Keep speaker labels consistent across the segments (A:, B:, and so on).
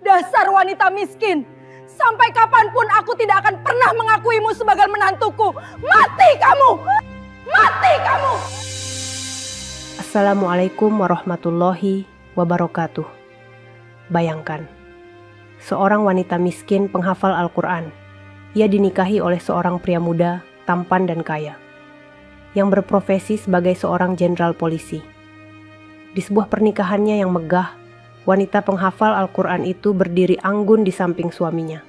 A: Dasar wanita miskin. Sampai kapanpun aku tidak akan pernah mengakuimu sebagai menantuku. Mati kamu! Mati kamu!
B: Assalamualaikum warahmatullahi wabarakatuh. Bayangkan, seorang wanita miskin penghafal Al-Quran. Ia dinikahi oleh seorang pria muda, tampan dan kaya, yang berprofesi sebagai seorang jenderal polisi. Di sebuah pernikahannya yang megah, wanita penghafal Al-Quran itu berdiri anggun di samping suaminya.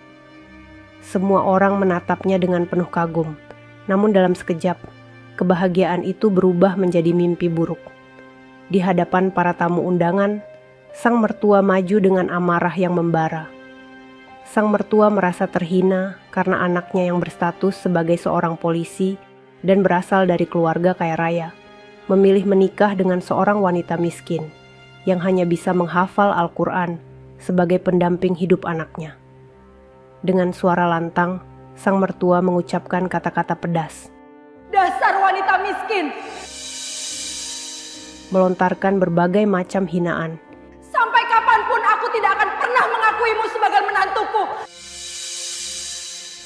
B: Semua orang menatapnya dengan penuh kagum, namun dalam sekejap, kebahagiaan itu berubah menjadi mimpi buruk. Di hadapan para tamu undangan, sang mertua maju dengan amarah yang membara. Sang mertua merasa terhina karena anaknya yang berstatus sebagai seorang polisi dan berasal dari keluarga kaya raya, memilih menikah dengan seorang wanita miskin yang hanya bisa menghafal Al-Quran sebagai pendamping hidup anaknya. Dengan suara lantang, sang mertua mengucapkan kata-kata pedas.
A: Dasar wanita miskin!
B: Melontarkan berbagai macam hinaan.
A: Sampai kapanpun aku tidak akan pernah mengakuimu sebagai menantuku.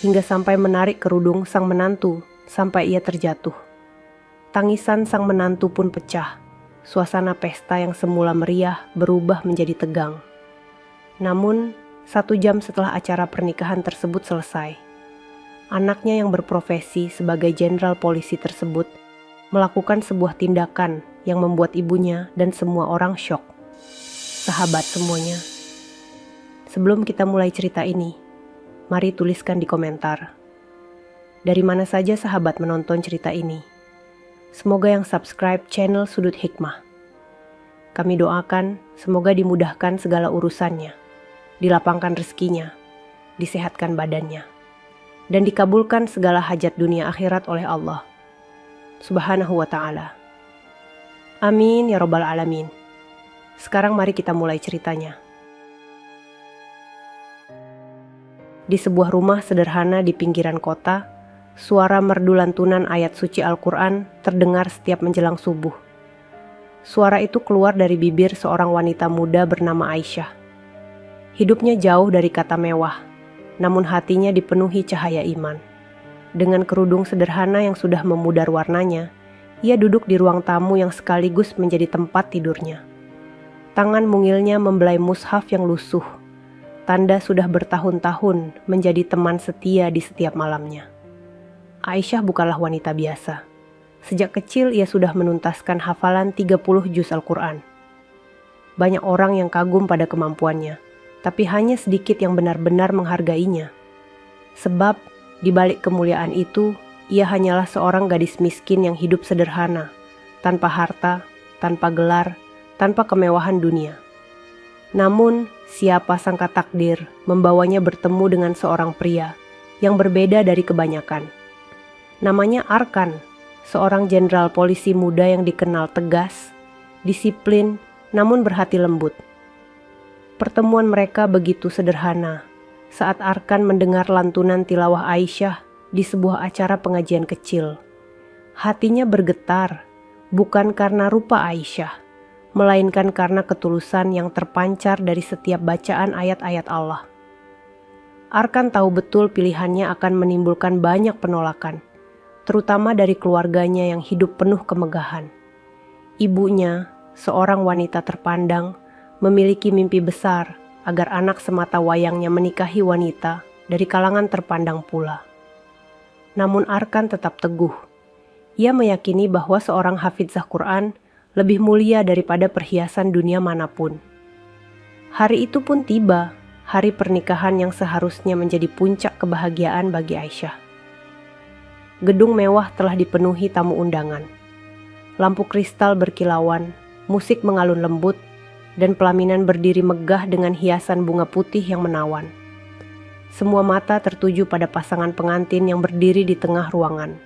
B: Hingga sampai menarik kerudung sang menantu sampai ia terjatuh. Tangisan sang menantu pun pecah. Suasana pesta yang semula meriah berubah menjadi tegang. Namun, 1 jam setelah acara pernikahan tersebut selesai, anaknya yang berprofesi sebagai jenderal polisi tersebut melakukan sebuah tindakan yang membuat ibunya dan semua orang syok. Sahabat semuanya, sebelum kita mulai cerita ini, mari tuliskan di komentar, dari mana saja sahabat menonton cerita ini. Semoga yang subscribe channel Sudut Hikmah. Kami doakan semoga dimudahkan segala urusannya, dilapangkan rezekinya, disehatkan badannya, dan dikabulkan segala hajat dunia akhirat oleh Allah Subhanahu wa ta'ala. Amin ya rabbal alamin. Sekarang mari kita mulai ceritanya. Di sebuah rumah sederhana di pinggiran kota, suara merdu lantunan ayat suci Al-Quran terdengar setiap menjelang subuh. Suara itu keluar dari bibir seorang wanita muda bernama Aisyah. Hidupnya jauh dari kata mewah, namun hatinya dipenuhi cahaya iman. Dengan kerudung sederhana yang sudah memudar warnanya, ia duduk di ruang tamu yang sekaligus menjadi tempat tidurnya. Tangan mungilnya membelai mushaf yang lusuh, tanda sudah bertahun-tahun menjadi teman setia di setiap malamnya. Aisyah bukanlah wanita biasa. Sejak kecil ia sudah menuntaskan hafalan 30 juz Al-Quran. Banyak orang yang kagum pada kemampuannya, tapi hanya sedikit yang benar-benar menghargainya. Sebab, di balik kemuliaan itu, ia hanyalah seorang gadis miskin yang hidup sederhana, tanpa harta, tanpa gelar, tanpa kemewahan dunia. Namun, siapa sangka takdir membawanya bertemu dengan seorang pria yang berbeda dari kebanyakan. Namanya Arkan, seorang jenderal polisi muda yang dikenal tegas, disiplin, namun berhati lembut. Pertemuan mereka begitu sederhana saat Arkan mendengar lantunan tilawah Aisyah di sebuah acara pengajian kecil. Hatinya bergetar, bukan karena rupa Aisyah, melainkan karena ketulusan yang terpancar dari setiap bacaan ayat-ayat Allah. Arkan tahu betul pilihannya akan menimbulkan banyak penolakan, terutama dari keluarganya yang hidup penuh kemegahan. Ibunya, seorang wanita terpandang, memiliki mimpi besar agar anak semata wayangnya menikahi wanita dari kalangan terpandang pula. Namun Arkan tetap teguh. Ia meyakini bahwa seorang hafizah Quran lebih mulia daripada perhiasan dunia manapun. Hari itu pun tiba, hari pernikahan yang seharusnya menjadi puncak kebahagiaan bagi Aisyah. Gedung mewah telah dipenuhi tamu undangan. Lampu kristal berkilauan, musik mengalun lembut, dan pelaminan berdiri megah dengan hiasan bunga putih yang menawan. Semua mata tertuju pada pasangan pengantin yang berdiri di tengah ruangan.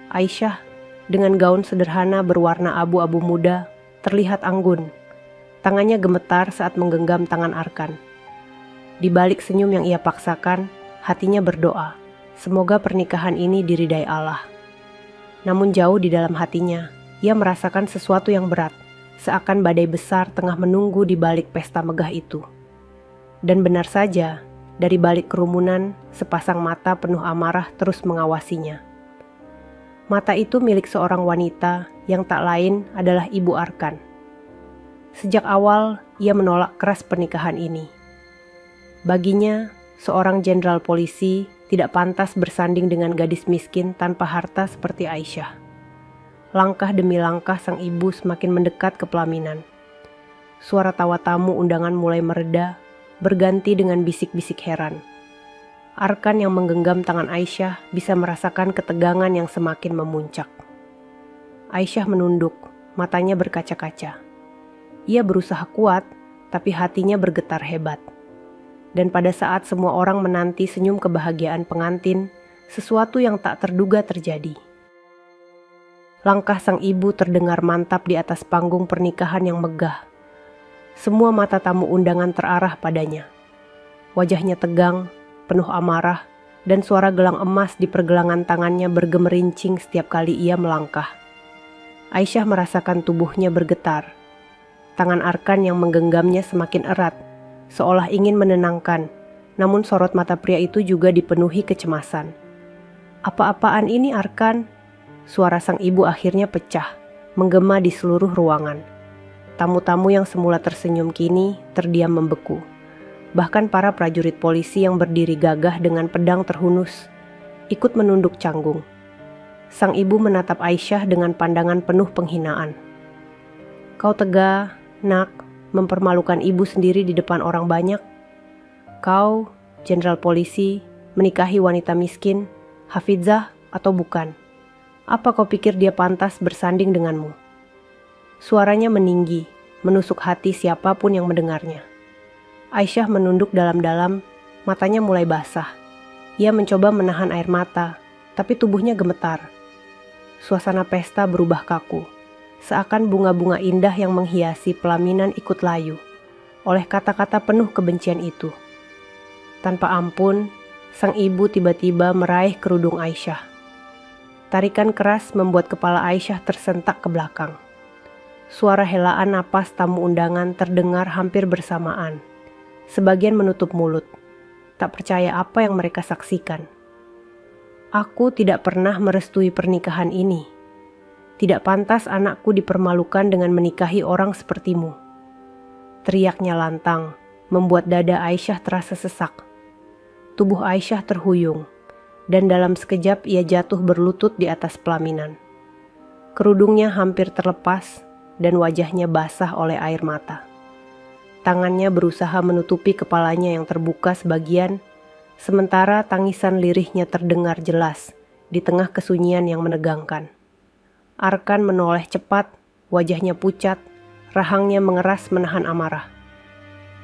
B: Aisyah, dengan gaun sederhana berwarna abu-abu muda, terlihat anggun. Tangannya gemetar saat menggenggam tangan Arkan. Di balik senyum yang ia paksakan, hatinya berdoa. Semoga pernikahan ini diridai Allah. Namun jauh di dalam hatinya, ia merasakan sesuatu yang berat, seakan badai besar tengah menunggu di balik pesta megah itu. Dan benar saja, dari balik kerumunan, sepasang mata penuh amarah terus mengawasinya. Mata itu milik seorang wanita yang tak lain adalah Ibu Arkan. Sejak awal, ia menolak keras pernikahan ini. Baginya, seorang jenderal polisi tidak pantas bersanding dengan gadis miskin tanpa harta seperti Aisyah. Langkah demi langkah sang ibu semakin mendekat ke pelaminan. Suara tawa tamu undangan mulai mereda, berganti dengan bisik-bisik heran. Arkan yang menggenggam tangan Aisyah bisa merasakan ketegangan yang semakin memuncak. Aisyah menunduk, matanya berkaca-kaca. Ia berusaha kuat, tapi hatinya bergetar hebat. Dan pada saat semua orang menanti senyum kebahagiaan pengantin, sesuatu yang tak terduga terjadi. Langkah sang ibu terdengar mantap di atas panggung pernikahan yang megah. Semua mata tamu undangan terarah padanya. Wajahnya tegang, penuh amarah, dan suara gelang emas di pergelangan tangannya bergemerincing setiap kali ia melangkah. Aisyah merasakan tubuhnya bergetar. Tangan Arkan yang menggenggamnya semakin erat, seolah ingin menenangkan, namun sorot mata pria itu juga dipenuhi kecemasan. Apa-apaan ini Arkan? Suara sang ibu akhirnya pecah, menggema di seluruh ruangan. Tamu-tamu yang semula tersenyum kini terdiam membeku. Bahkan para prajurit polisi yang berdiri gagah dengan pedang terhunus, ikut menunduk canggung. Sang ibu menatap Aisyah dengan pandangan penuh penghinaan. Kau tega, nak, mempermalukan ibu sendiri di depan orang banyak. Kau, jenderal polisi, menikahi wanita miskin, Hafizah atau bukan? Apa kau pikir dia pantas bersanding denganmu? Suaranya meninggi, menusuk hati siapapun yang mendengarnya. Aisyah menunduk dalam-dalam, matanya mulai basah. Ia mencoba menahan air mata, tapi tubuhnya gemetar. Suasana pesta berubah kaku, seakan bunga-bunga indah yang menghiasi pelaminan ikut layu oleh kata-kata penuh kebencian itu. Tanpa ampun, sang ibu tiba-tiba meraih kerudung Aisyah. Tarikan keras membuat kepala Aisyah tersentak ke belakang. Suara helaan napas tamu undangan terdengar hampir bersamaan. Sebagian menutup mulut, tak percaya apa yang mereka saksikan. Aku tidak pernah merestui pernikahan ini. Tidak pantas anakku dipermalukan dengan menikahi orang sepertimu. Teriaknya lantang, membuat dada Aisyah terasa sesak. Tubuh Aisyah terhuyung, dan dalam sekejap ia jatuh berlutut di atas pelaminan. Kerudungnya hampir terlepas, dan wajahnya basah oleh air mata. Tangannya berusaha menutupi kepalanya yang terbuka sebagian, sementara tangisan lirihnya terdengar jelas di tengah kesunyian yang menegangkan. Arkan menoleh cepat, wajahnya pucat, rahangnya mengeras menahan amarah.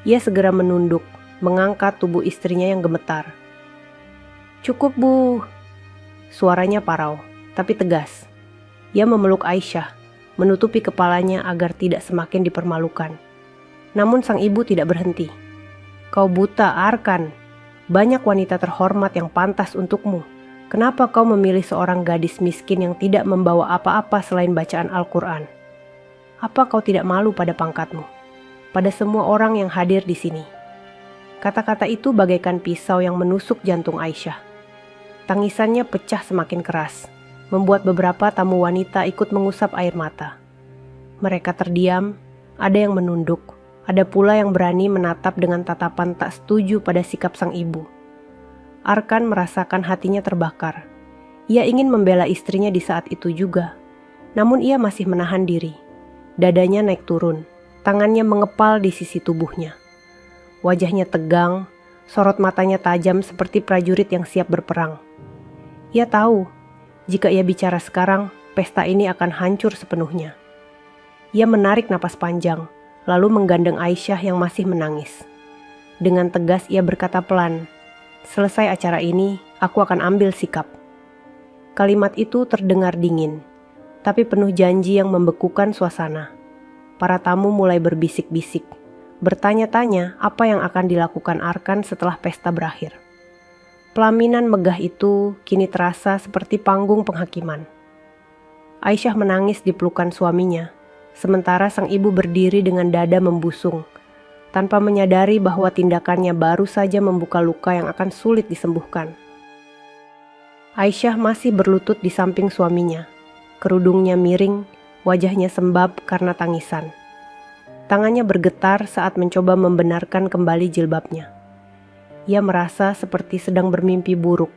B: Ia segera menunduk, mengangkat tubuh istrinya yang gemetar. "Cukup, Bu." Suaranya parau, tapi tegas. Ia memeluk Aisyah, menutupi kepalanya agar tidak semakin dipermalukan. Namun sang ibu tidak berhenti. "Kau buta, Arkan. Banyak wanita terhormat yang pantas untukmu. Kenapa kau memilih seorang gadis miskin yang tidak membawa apa-apa selain bacaan Al-Quran? Apa kau tidak malu pada pangkatmu? Pada semua orang yang hadir di sini?" Kata-kata itu bagaikan pisau yang menusuk jantung Aisyah. Tangisannya pecah semakin keras, membuat beberapa tamu wanita ikut mengusap air mata. Mereka terdiam, ada yang menunduk. Ada pula yang berani menatap dengan tatapan tak setuju pada sikap sang ibu. Arkan merasakan hatinya terbakar. Ia ingin membela istrinya di saat itu juga. Namun ia masih menahan diri. Dadanya naik turun, tangannya mengepal di sisi tubuhnya. Wajahnya tegang, sorot matanya tajam seperti prajurit yang siap berperang. Ia tahu, jika ia bicara sekarang, pesta ini akan hancur sepenuhnya. Ia menarik napas panjang, lalu menggandeng Aisyah yang masih menangis. Dengan tegas ia berkata pelan, "Selesai acara ini, aku akan ambil sikap." Kalimat itu terdengar dingin, tapi penuh janji yang membekukan suasana. Para tamu mulai berbisik-bisik, bertanya-tanya apa yang akan dilakukan Arkan setelah pesta berakhir. Pelaminan megah itu kini terasa seperti panggung penghakiman. Aisyah menangis di pelukan suaminya, sementara sang ibu berdiri dengan dada membusung, tanpa menyadari bahwa tindakannya baru saja membuka luka yang akan sulit disembuhkan. Aisyah masih berlutut di samping suaminya. Kerudungnya miring, wajahnya sembab karena tangisan. Tangannya bergetar saat mencoba membenarkan kembali jilbabnya. Ia merasa seperti sedang bermimpi buruk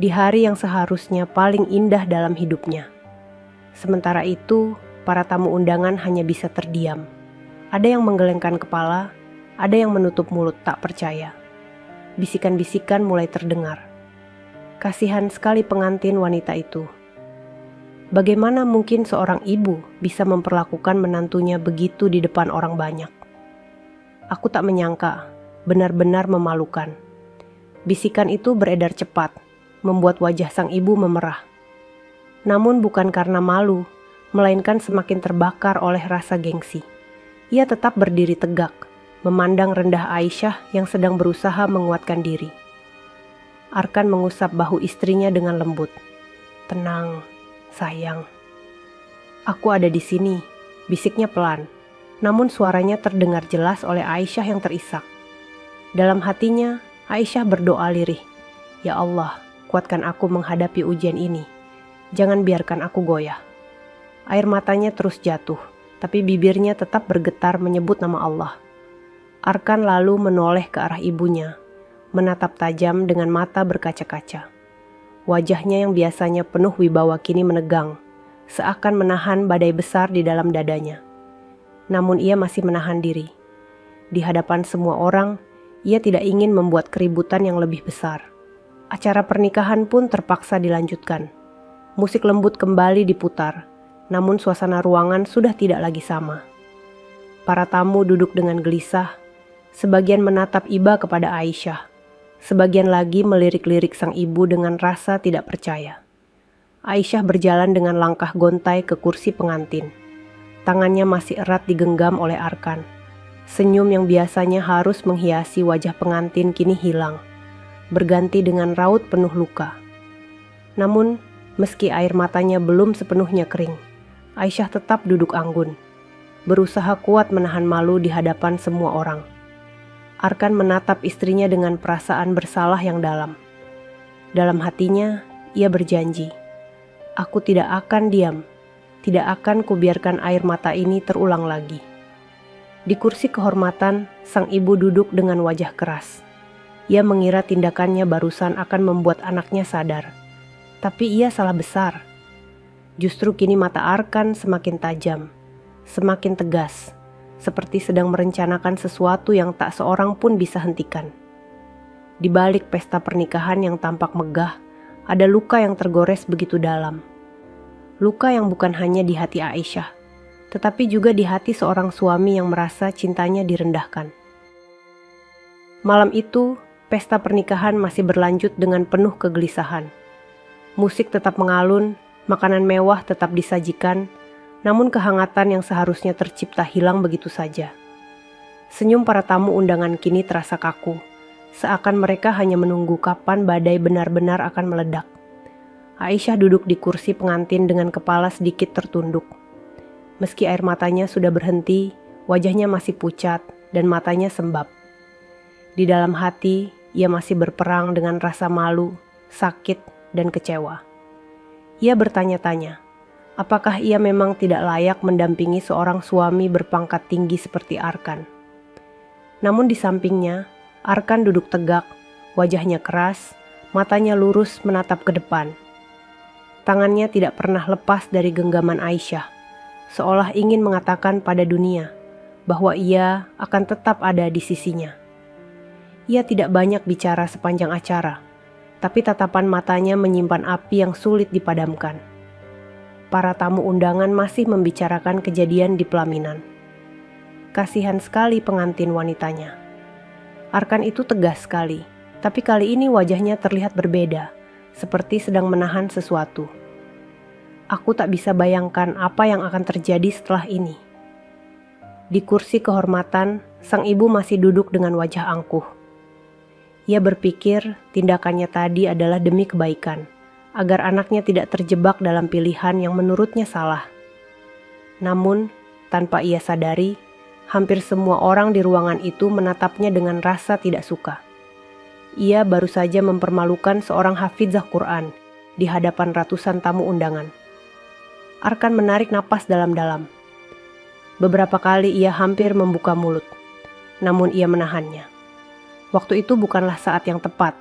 B: di hari yang seharusnya paling indah dalam hidupnya. Sementara itu, para tamu undangan hanya bisa terdiam. Ada yang menggelengkan kepala, ada yang menutup mulut tak percaya. Bisikan-bisikan mulai terdengar. Kasihan sekali pengantin wanita itu. Bagaimana mungkin seorang ibu bisa memperlakukan menantunya begitu di depan orang banyak? Aku tak menyangka, benar-benar memalukan. Bisikan itu beredar cepat, membuat wajah sang ibu memerah. Namun bukan karena malu, melainkan semakin terbakar oleh rasa gengsi. Ia tetap berdiri tegak, memandang rendah Aisyah yang sedang berusaha menguatkan diri. Arkan mengusap bahu istrinya dengan lembut. "Tenang, sayang. Aku ada di sini," bisiknya pelan. Namun suaranya terdengar jelas oleh Aisyah yang terisak. Dalam hatinya, Aisyah berdoa lirih, "Ya Allah, kuatkan aku menghadapi ujian ini. Jangan biarkan aku goyah." Air matanya terus jatuh, tapi bibirnya tetap bergetar menyebut nama Allah. Arkan lalu menoleh ke arah ibunya, menatap tajam dengan mata berkaca-kaca. Wajahnya yang biasanya penuh wibawa kini menegang, seakan menahan badai besar di dalam dadanya. Namun ia masih menahan diri. Di hadapan semua orang, ia tidak ingin membuat keributan yang lebih besar. Acara pernikahan pun terpaksa dilanjutkan. Musik lembut kembali diputar, namun suasana ruangan sudah tidak lagi sama. Para tamu duduk dengan gelisah, sebagian menatap iba kepada Aisyah, sebagian lagi melirik-lirik sang ibu dengan rasa tidak percaya. Aisyah berjalan dengan langkah gontai ke kursi pengantin. Tangannya masih erat digenggam oleh Arkan. Senyum yang biasanya harus menghiasi wajah pengantin kini hilang, berganti dengan raut penuh luka. Namun, meski air matanya belum sepenuhnya kering, Aisyah tetap duduk anggun, berusaha kuat menahan malu di hadapan semua orang. Arkan menatap istrinya dengan perasaan bersalah yang dalam. Dalam hatinya, ia berjanji, "Aku tidak akan diam, tidak akan kubiarkan air mata ini terulang lagi." Di kursi kehormatan, sang ibu duduk dengan wajah keras. Ia mengira tindakannya barusan akan membuat anaknya sadar. Tapi ia salah besar. Justru kini mata Arkan semakin tajam, semakin tegas, seperti sedang merencanakan sesuatu yang tak seorang pun bisa hentikan. Di balik pesta pernikahan yang tampak megah, ada luka yang tergores begitu dalam. Luka yang bukan hanya di hati Aisyah, tetapi juga di hati seorang suami yang merasa cintanya direndahkan. Malam itu, pesta pernikahan masih berlanjut dengan penuh kegelisahan. Musik tetap mengalun, makanan mewah tetap disajikan, namun kehangatan yang seharusnya tercipta hilang begitu saja. Senyum para tamu undangan kini terasa kaku, seakan mereka hanya menunggu kapan badai benar-benar akan meledak. Aisyah duduk di kursi pengantin dengan kepala sedikit tertunduk. Meski air matanya sudah berhenti, wajahnya masih pucat dan matanya sembab. Di dalam hati, ia masih berperang dengan rasa malu, sakit, dan kecewa. Ia bertanya-tanya, apakah ia memang tidak layak mendampingi seorang suami berpangkat tinggi seperti Arkan? Namun di sampingnya, Arkan duduk tegak, wajahnya keras, matanya lurus menatap ke depan. Tangannya tidak pernah lepas dari genggaman Aisyah, seolah ingin mengatakan pada dunia bahwa ia akan tetap ada di sisinya. Ia tidak banyak bicara sepanjang acara, tapi tatapan matanya menyimpan api yang sulit dipadamkan. Para tamu undangan masih membicarakan kejadian di pelaminan. Kasihan sekali pengantin wanitanya. Arkan itu tegas sekali, tapi kali ini wajahnya terlihat berbeda, seperti sedang menahan sesuatu. Aku tak bisa bayangkan apa yang akan terjadi setelah ini. Di kursi kehormatan, sang ibu masih duduk dengan wajah angkuh. Ia berpikir tindakannya tadi adalah demi kebaikan, agar anaknya tidak terjebak dalam pilihan yang menurutnya salah. Namun, tanpa ia sadari, Hampir semua orang di ruangan itu menatapnya dengan rasa tidak suka. Ia baru saja mempermalukan seorang hafizah Quran di hadapan ratusan tamu undangan. Arkan menarik napas dalam-dalam. Beberapa kali ia hampir membuka mulut, namun ia menahannya. Waktu itu bukanlah saat yang tepat.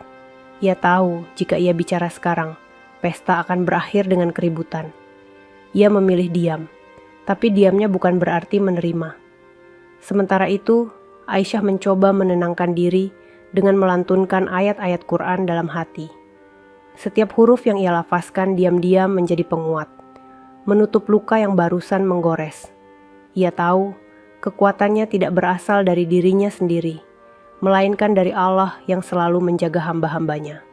B: Ia tahu jika ia bicara sekarang, pesta akan berakhir dengan keributan. Ia memilih diam, tapi diamnya bukan berarti menerima. Sementara itu, Aisyah mencoba menenangkan diri dengan melantunkan ayat-ayat Quran dalam hati. Setiap huruf yang ia lafazkan diam-diam menjadi penguat, menutup luka yang barusan menggores. Ia tahu kekuatannya tidak berasal dari dirinya sendiri, melainkan dari Allah yang selalu menjaga hamba-hambanya.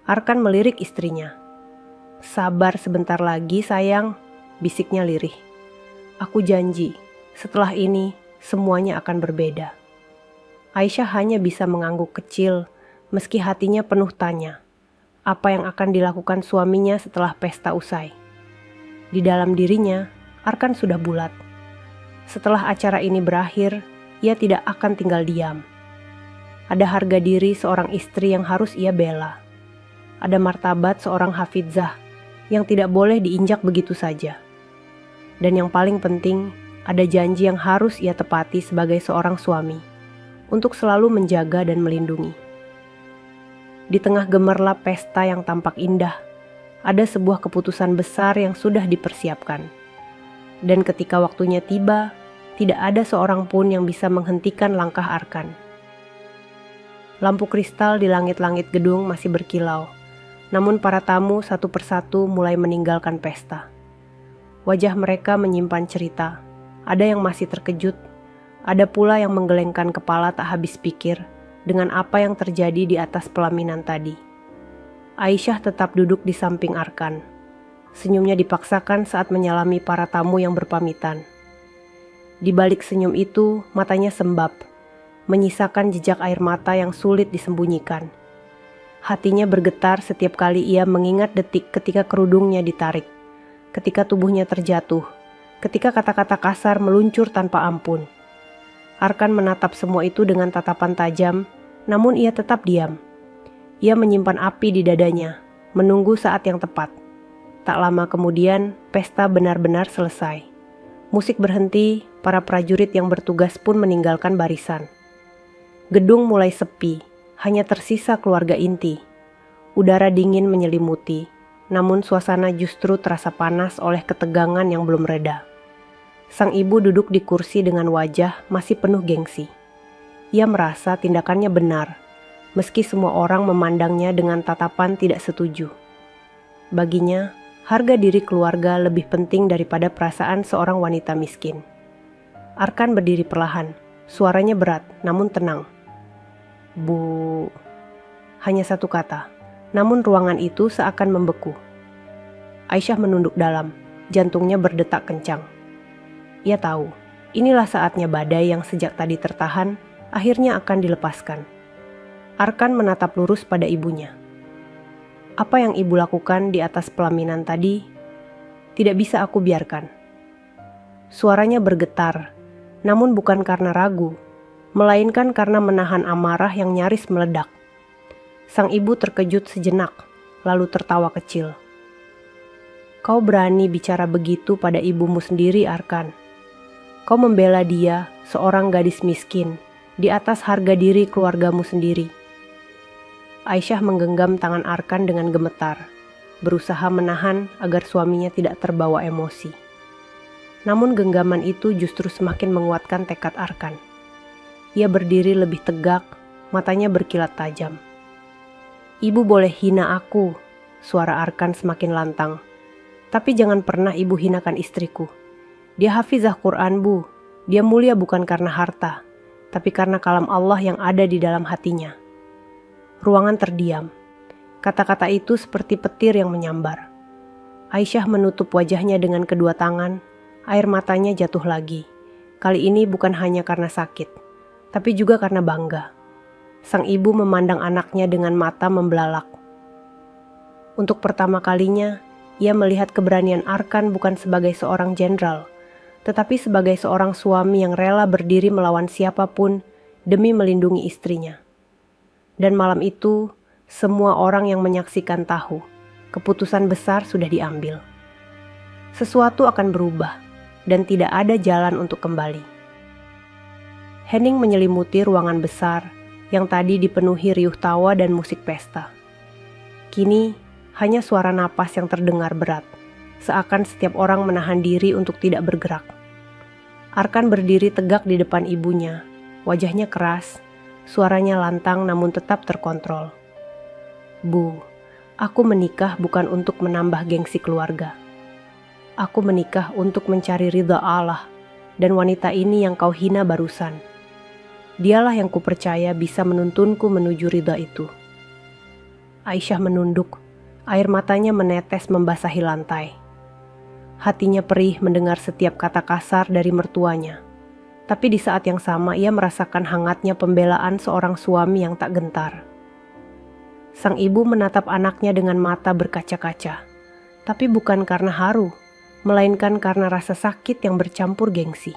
B: Arkan melirik istrinya. "Sabar sebentar lagi sayang," bisiknya lirih. "Aku janji, setelah ini semuanya akan berbeda." Aisyah hanya bisa mengangguk kecil, meski hatinya penuh tanya. Apa yang akan dilakukan suaminya setelah pesta usai? Di dalam dirinya, Arkan sudah bulat. Setelah acara ini berakhir, ia tidak akan tinggal diam. Ada harga diri seorang istri yang harus ia bela. Ada martabat seorang hafizah yang tidak boleh diinjak begitu saja. Dan yang paling penting, ada janji yang harus ia tepati sebagai seorang suami, untuk selalu menjaga dan melindungi. Di tengah gemerlap pesta yang tampak indah, ada sebuah keputusan besar yang sudah dipersiapkan. Dan ketika waktunya tiba, tidak ada seorang pun yang bisa menghentikan langkah Arkan. Lampu kristal di langit-langit gedung masih berkilau, namun para tamu satu persatu mulai meninggalkan pesta. Wajah mereka menyimpan cerita, ada yang masih terkejut, ada pula yang menggelengkan kepala tak habis pikir dengan apa yang terjadi di atas pelaminan tadi. Aisyah tetap duduk di samping Arkan. Senyumnya dipaksakan saat menyalami para tamu yang berpamitan. Di balik senyum itu, matanya sembab, menyisakan jejak air mata yang sulit disembunyikan. Hatinya bergetar setiap kali ia mengingat detik ketika kerudungnya ditarik, ketika tubuhnya terjatuh, ketika kata-kata kasar meluncur tanpa ampun. Arkan menatap semua itu dengan tatapan tajam, namun ia tetap diam. Ia menyimpan api di dadanya, menunggu saat yang tepat. Tak lama kemudian, pesta benar-benar selesai. Musik berhenti, para prajurit yang bertugas pun meninggalkan barisan. Gedung mulai sepi, hanya tersisa keluarga inti. Udara dingin menyelimuti, namun suasana justru terasa panas oleh ketegangan yang belum reda. Sang ibu duduk di kursi dengan wajah masih penuh gengsi. Ia merasa tindakannya benar, meski semua orang memandangnya dengan tatapan tidak setuju. Baginya, harga diri keluarga lebih penting daripada perasaan seorang wanita miskin. Arkan berdiri perlahan, suaranya berat namun tenang. "Bu..." Hanya satu kata, namun ruangan itu seakan membeku. Aisyah menunduk dalam, jantungnya berdetak kencang. Ia tahu, inilah saatnya badai yang sejak tadi tertahan, akhirnya akan dilepaskan. Arkan menatap lurus pada ibunya. "Apa yang ibu lakukan di atas pelaminan tadi, tidak bisa aku biarkan." Suaranya bergetar, namun bukan karena ragu, melainkan karena menahan amarah yang nyaris meledak. Sang ibu terkejut sejenak, lalu tertawa kecil. "Kau berani bicara begitu pada ibumu sendiri, Arkan. Kau membela dia, seorang gadis miskin, di atas harga diri keluargamu sendiri." Aisyah menggenggam tangan Arkan dengan gemetar, berusaha menahan agar suaminya tidak terbawa emosi. Namun genggaman itu justru semakin menguatkan tekad Arkan. Ia berdiri lebih tegak, matanya berkilat tajam. "Ibu boleh hina aku," suara Arkan semakin lantang. "Tapi jangan pernah ibu hinakan istriku. Dia hafizah Quran, Bu. Dia mulia bukan karena harta, tapi karena kalam Allah yang ada di dalam hatinya." Ruangan terdiam. Kata-kata itu seperti petir yang menyambar. Aisyah menutup wajahnya dengan kedua tangan, air matanya jatuh lagi. Kali ini bukan hanya karena sakit, tapi juga karena bangga. Sang ibu memandang anaknya dengan mata membelalak. Untuk pertama kalinya, ia melihat keberanian Arkan bukan sebagai seorang jenderal, tetapi sebagai seorang suami yang rela berdiri melawan siapapun demi melindungi istrinya. Dan malam itu, semua orang yang menyaksikan tahu, keputusan besar sudah diambil. Sesuatu akan berubah, dan tidak ada jalan untuk kembali. Hening menyelimuti ruangan besar yang tadi dipenuhi riuh tawa dan musik pesta. Kini, hanya suara napas yang terdengar berat, seakan setiap orang menahan diri untuk tidak bergerak. Arkan berdiri tegak di depan ibunya, wajahnya keras, suaranya lantang namun tetap terkontrol. Bu, aku menikah bukan untuk menambah gengsi keluarga. Aku menikah untuk mencari ridha Allah, dan wanita ini yang kau hina barusan. Dialah yang kupercaya bisa menuntunku menuju ridha itu. Aisyah menunduk, air matanya menetes membasahi lantai. Hatinya perih mendengar setiap kata kasar dari mertuanya. Tapi di saat yang sama ia merasakan hangatnya pembelaan seorang suami yang tak gentar. Sang ibu menatap anaknya dengan mata berkaca-kaca. Tapi bukan karena haru, melainkan karena rasa sakit yang bercampur gengsi.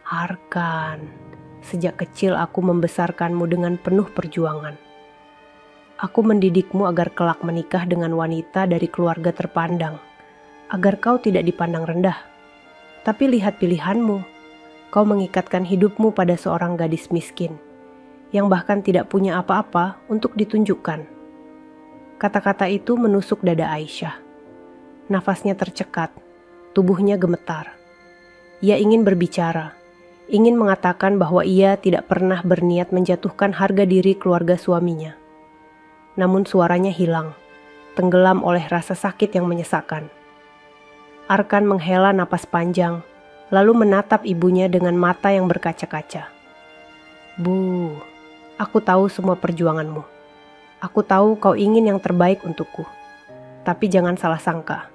B: Arkan, sejak kecil aku membesarkanmu dengan penuh perjuangan. Aku mendidikmu agar kelak menikah dengan wanita dari keluarga terpandang, agar kau tidak dipandang rendah. Tapi lihat pilihanmu, kau mengikatkan hidupmu pada seorang gadis miskin, yang bahkan tidak punya apa-apa untuk ditunjukkan. Kata-kata itu menusuk dada Aisyah. Nafasnya tercekat, tubuhnya gemetar. Ia ingin berbicara, ingin mengatakan bahwa ia tidak pernah berniat menjatuhkan harga diri keluarga suaminya. Namun suaranya hilang, tenggelam oleh rasa sakit yang menyesakkan. Arkan menghela napas panjang, lalu menatap ibunya dengan mata yang berkaca-kaca. Bu, aku tahu semua perjuanganmu. Aku tahu kau ingin yang terbaik untukku. Tapi jangan salah sangka.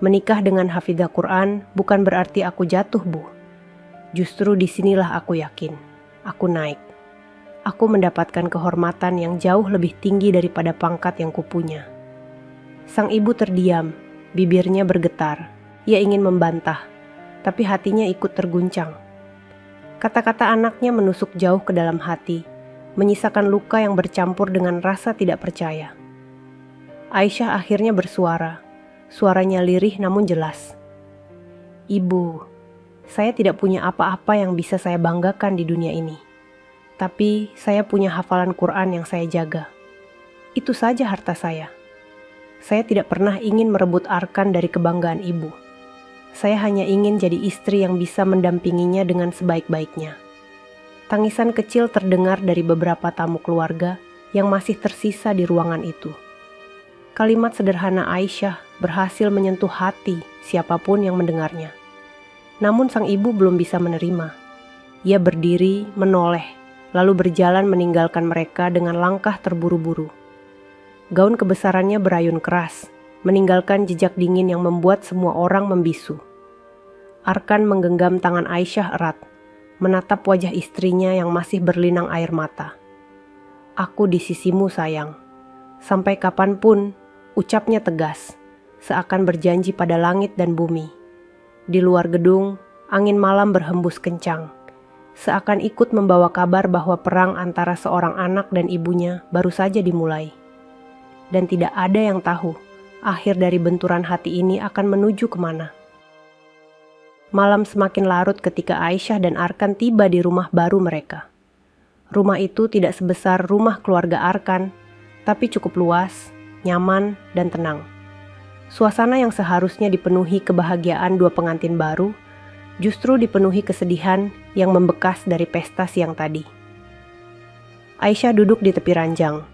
B: Menikah dengan hafidhah Quran bukan berarti aku jatuh, Bu. Justru disinilah aku yakin. Aku naik. Aku mendapatkan kehormatan yang jauh lebih tinggi daripada pangkat yang kupunya. Sang ibu terdiam, bibirnya bergetar. Ia ingin membantah, tapi hatinya ikut terguncang. Kata-kata anaknya menusuk jauh ke dalam hati, menyisakan luka yang bercampur dengan rasa tidak percaya. Aisyah akhirnya bersuara, suaranya lirih namun jelas. Ibu, saya tidak punya apa-apa yang bisa saya banggakan di dunia ini. Tapi saya punya hafalan Quran yang saya jaga. Itu saja harta saya. Saya tidak pernah ingin merebut Arkan dari kebanggaan ibu. Saya hanya ingin jadi istri yang bisa mendampinginya dengan sebaik-baiknya. Tangisan kecil terdengar dari beberapa tamu keluarga yang masih tersisa di ruangan itu. Kalimat sederhana Aisyah berhasil menyentuh hati siapapun yang mendengarnya. Namun sang ibu belum bisa menerima. Ia berdiri, menoleh, lalu berjalan meninggalkan mereka dengan langkah terburu-buru. Gaun kebesarannya berayun keras, meninggalkan jejak dingin yang membuat semua orang membisu. Arkan menggenggam tangan Aisyah erat, menatap wajah istrinya yang masih berlinang air mata. Aku di sisimu sayang, sampai kapanpun, ucapnya tegas, seakan berjanji pada langit dan bumi. Di luar gedung, angin malam berhembus kencang, seakan ikut membawa kabar bahwa perang antara seorang anak dan ibunya baru saja dimulai. Dan tidak ada yang tahu akhir dari benturan hati ini akan menuju kemana. Malam semakin larut ketika Aisyah dan Arkan tiba di rumah baru mereka. Rumah itu tidak sebesar rumah keluarga Arkan, tapi cukup luas, nyaman, dan tenang. Suasana yang seharusnya dipenuhi kebahagiaan dua pengantin baru, justru dipenuhi kesedihan yang membekas dari pesta siang tadi. Aisyah duduk di tepi ranjang,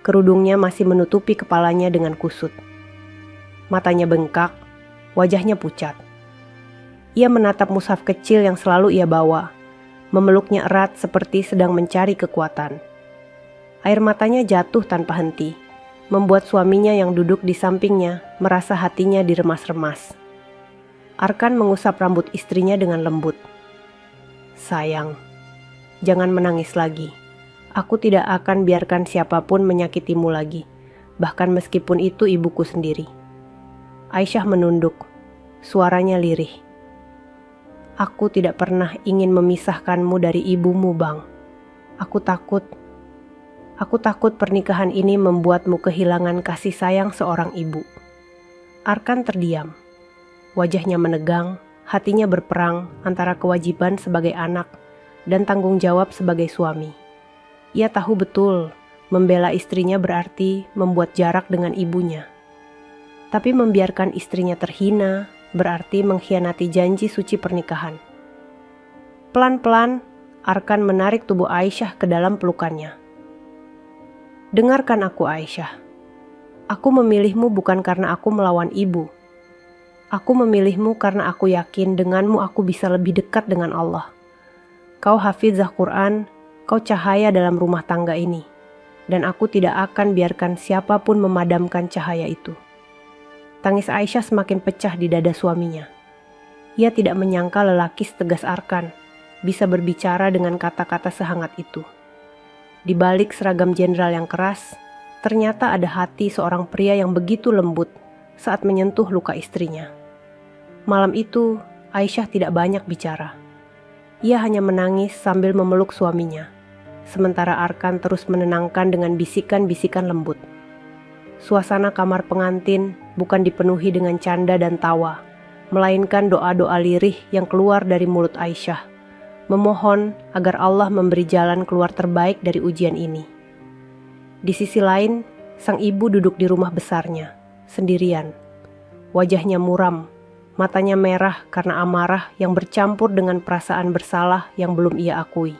B: kerudungnya masih menutupi kepalanya dengan kusut. Matanya bengkak, wajahnya pucat. Ia menatap mushaf kecil yang selalu ia bawa, memeluknya erat seperti sedang mencari kekuatan. Air matanya jatuh tanpa henti, membuat suaminya yang duduk di sampingnya merasa hatinya diremas-remas. Arkan mengusap rambut istrinya dengan lembut. Sayang, jangan menangis lagi. Aku tidak akan biarkan siapapun menyakitimu lagi, bahkan meskipun itu ibuku sendiri. Aisyah menunduk, suaranya lirih. Aku tidak pernah ingin memisahkanmu dari ibumu, Bang. Aku takut pernikahan ini membuatmu kehilangan kasih sayang seorang ibu. Arkan terdiam. Wajahnya menegang, hatinya berperang antara kewajiban sebagai anak dan tanggung jawab sebagai suami. Ia tahu betul, membela istrinya berarti membuat jarak dengan ibunya. Tapi membiarkan istrinya terhina berarti mengkhianati janji suci pernikahan. Pelan-pelan, Arkan menarik tubuh Aisyah ke dalam pelukannya. Dengarkan aku, Aisyah. Aku memilihmu bukan karena aku melawan ibu. Aku memilihmu karena aku yakin denganmu aku bisa lebih dekat dengan Allah. Kau hafizah Quran, kau cahaya dalam rumah tangga ini. Dan aku tidak akan biarkan siapapun memadamkan cahaya itu. Tangis Aisyah semakin pecah di dada suaminya. Ia tidak menyangka lelaki setegas Arkan bisa berbicara dengan kata-kata sehangat itu. Di balik seragam jenderal yang keras, ternyata ada hati seorang pria yang begitu lembut saat menyentuh luka istrinya. Malam itu, Aisyah tidak banyak bicara. Ia hanya menangis sambil memeluk suaminya, sementara Arkan terus menenangkan dengan bisikan-bisikan lembut. Suasana kamar pengantin bukan dipenuhi dengan canda dan tawa, melainkan doa-doa lirih yang keluar dari mulut Aisyah, memohon agar Allah memberi jalan keluar terbaik dari ujian ini. Di sisi lain, sang ibu duduk di rumah besarnya, sendirian. Wajahnya muram, matanya merah karena amarah yang bercampur dengan perasaan bersalah yang belum ia akui.